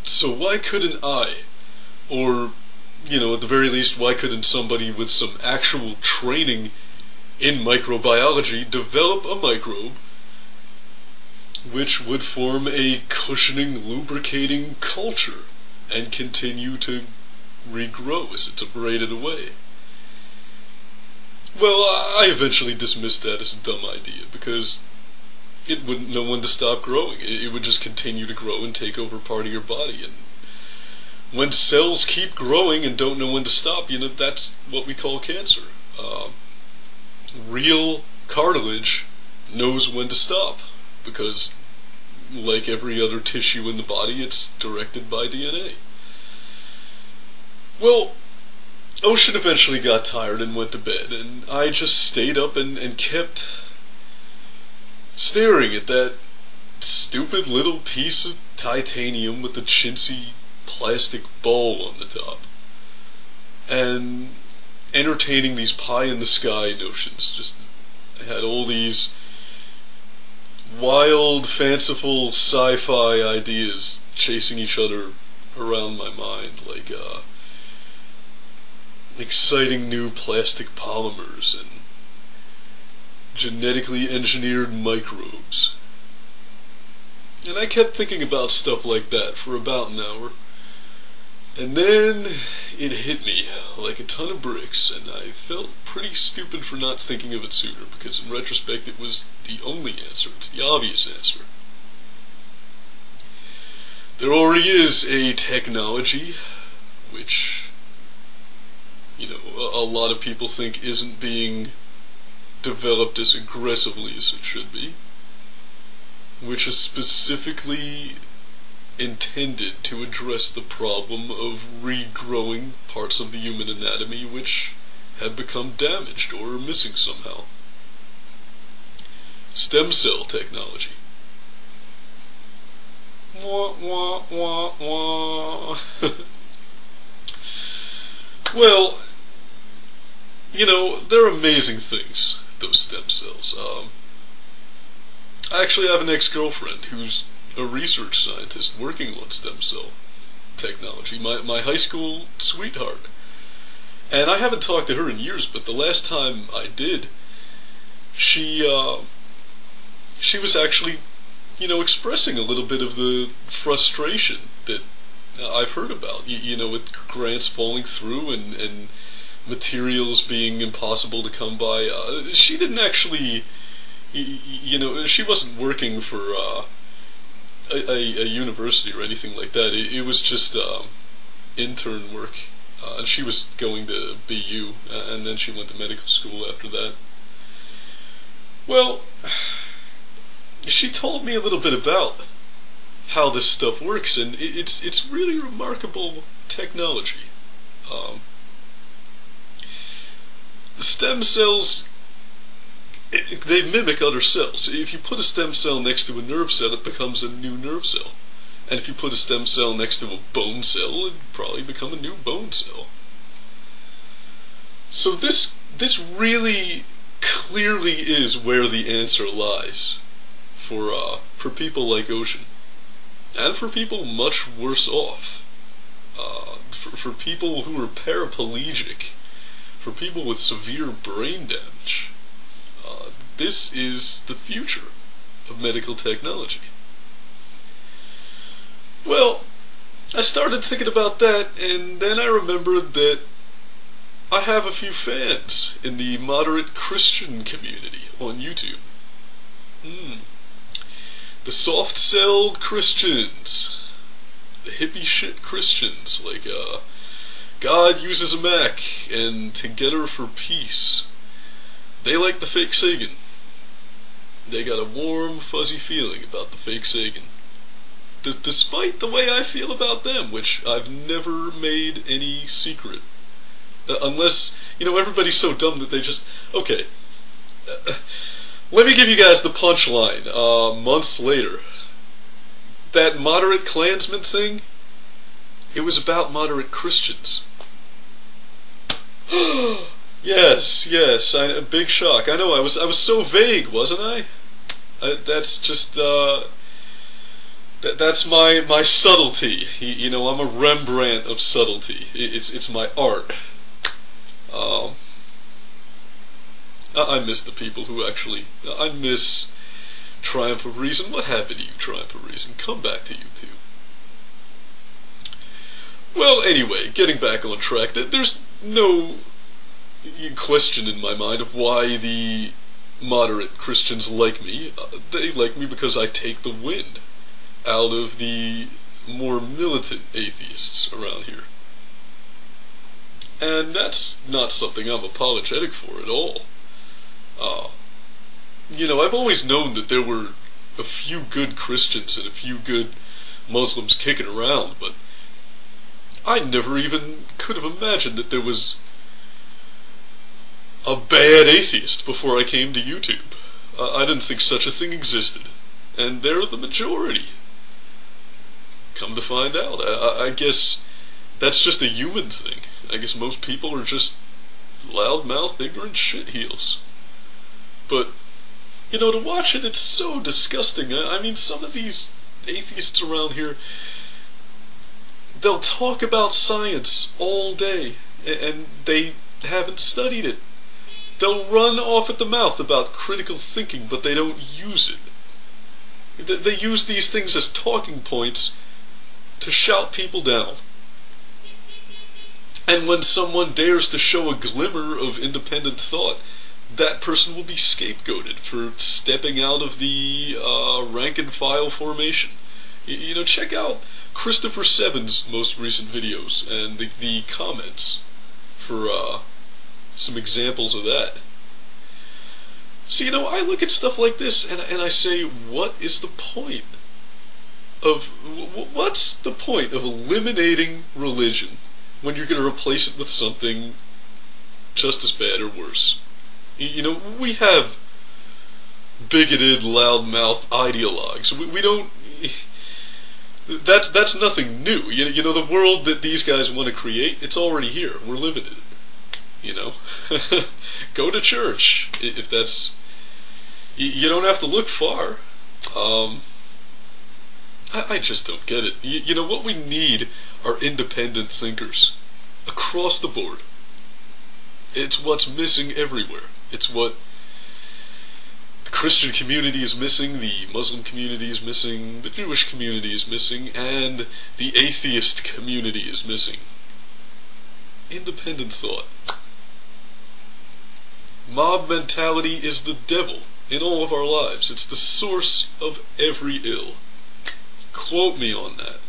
So why couldn't I, or, at the very least, why couldn't somebody with some actual training in microbiology develop a microbe which would form a cushioning, lubricating culture and continue to regrow as it's abraded away? Well, I eventually dismissed that as a dumb idea, because it wouldn't know when to stop growing. It would just continue to grow and take over part of your body. And when cells keep growing and don't know when to stop, that's what we call cancer. Real cartilage knows when to stop, because like every other tissue in the body, it's directed by DNA. Well, Ocean eventually got tired and went to bed, and I just stayed up and kept staring at that stupid little piece of titanium with the chintzy plastic ball on the top, and entertaining these pie-in-the-sky notions. Just had all these wild, fanciful sci-fi ideas chasing each other around my mind, like exciting new plastic polymers and genetically engineered microbes. And I kept thinking about stuff like that for about an hour, and then it hit me like a ton of bricks, and I felt pretty stupid for not thinking of it sooner, because in retrospect it was the only answer, it's the obvious answer. There already is a technology which, a lot of people think isn't being developed as aggressively as it should be, which is specifically intended to address the problem of regrowing parts of the human anatomy which have become damaged or are missing somehow. Stem cell technology. Wah, wah, wah, wah. Well, they're amazing things, those stem cells. I actually have an ex-girlfriend who's a research scientist working on stem cell technology, my high school sweetheart. And I haven't talked to her in years, but the last time I did, she was actually, expressing a little bit of the frustration that I've heard about, with grants falling through and materials being impossible to come by. She didn't actually, she wasn't working for a university or anything like that. It was just intern work. And she was going to BU, and then she went to medical school after that. Well, she told me a little bit about how this stuff works, and it's really remarkable technology. The stem cells, they mimic other cells. If you put a stem cell next to a nerve cell, it becomes a new nerve cell. And if you put a stem cell next to a bone cell, it'd probably become a new bone cell. So this really clearly is where the answer lies for people like Ocean, and for people much worse off. For people who are paraplegic, for people with severe brain damage. This is the future of medical technology. Well, I started thinking about that, and then I remembered that I have a few fans in the moderate Christian community on YouTube. The soft-celled Christians, the hippie shit Christians, like God uses a Mac and Together for Peace. They like the fake Sagan. They got a warm, fuzzy feeling about the fake Sagan. Despite the way I feel about them, which I've never made any secret. Unless, everybody's so dumb that they just... Okay. Let me give you guys the punchline. Months later. That moderate Klansman thing, it was about moderate Christians. Yes, a big shock. I know, I was so vague, wasn't I? That's just, That's my subtlety. You know, I'm a Rembrandt of subtlety. It's my art. Um, I miss the people who actually. I miss Triumph of Reason. What happened to you, Triumph of Reason? Come back to YouTube. Well, anyway, getting back on track, there's no question in my mind of why the moderate Christians like me. They like me because I take the wind out of the more militant atheists around here. And that's not something I'm apologetic for at all. Uh, you know, I've always known that there were a few good Christians and a few good Muslims kicking around, but I never even could have imagined that there was a bad atheist before I came to YouTube. I didn't think such a thing existed. And they're the majority. Come to find out, I guess that's just a human thing. I guess most people are just loudmouth, ignorant shitheels. But, you know, to watch it, it's so disgusting. I mean, some of these atheists around here, they'll talk about science all day, and they haven't studied it. They'll run off at the mouth about critical thinking, but they don't use it. They use these things as talking points to shout people down. And when someone dares to show a glimmer of independent thought, that person will be scapegoated for stepping out of the rank and file formation. You know, check out Christopher Seven's most recent videos and the comments for some examples of that. So, you know, I look at stuff like this and I say, what is the point of, what's the point of eliminating religion when you're going to replace it with something just as bad or worse? You know, we have bigoted, loudmouth ideologues. We don't. That's nothing new. You know, the world that these guys want to create, it's already here. We're living in it. You know, go to church if that's. You don't have to look far. I just don't get it. You know, what we need are independent thinkers across the board. It's what's missing everywhere. It's what the Christian community is missing, the Muslim community is missing, the Jewish community is missing, and the atheist community is missing. Independent thought. Mob mentality is the devil in all of our lives. It's the source of every ill. Quote me on that.